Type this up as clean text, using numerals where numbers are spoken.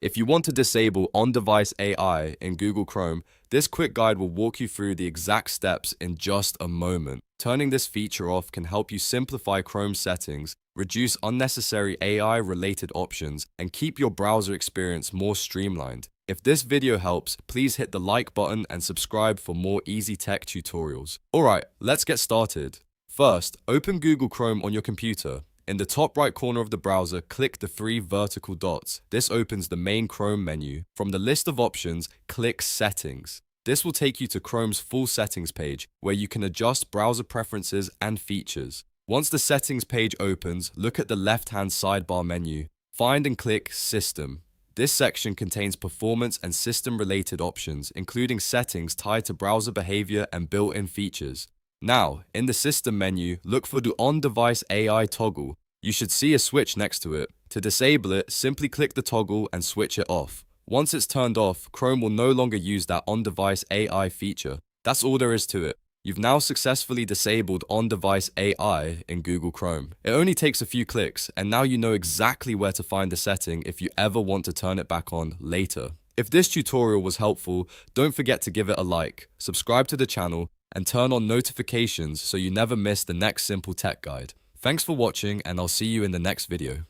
If you want to disable on-device AI in Google Chrome, this quick guide will walk you through the exact steps in just a moment. Turning this feature off can help you simplify Chrome settings, reduce unnecessary AI-related options, and keep your browser experience more streamlined. If this video helps, please hit the like button and subscribe for more easy tech tutorials. Alright, let's get started. First, open Google Chrome on your computer. In the top right corner of the browser, click the three vertical dots. This opens the main Chrome menu. From the list of options, click Settings. This will take you to Chrome's full settings page, where you can adjust browser preferences and features. Once the settings page opens, look at the left-hand sidebar menu. Find and click System. This section contains performance and system-related options, including settings tied to browser behavior and built-in features. Now, in the System menu, look for the On-Device AI toggle. You should see a switch next to it. To disable it, simply click the toggle and switch it off. Once it's turned off, Chrome will no longer use that on-device AI feature. That's all there is to it. You've now successfully disabled on-device AI in Google Chrome. It only takes a few clicks, and now you know exactly where to find the setting if you ever want to turn it back on later. If this tutorial was helpful, don't forget to give it a like, subscribe to the channel, and turn on notifications so you never miss the next simple tech guide. Thanks for watching, and I'll see you in the next video.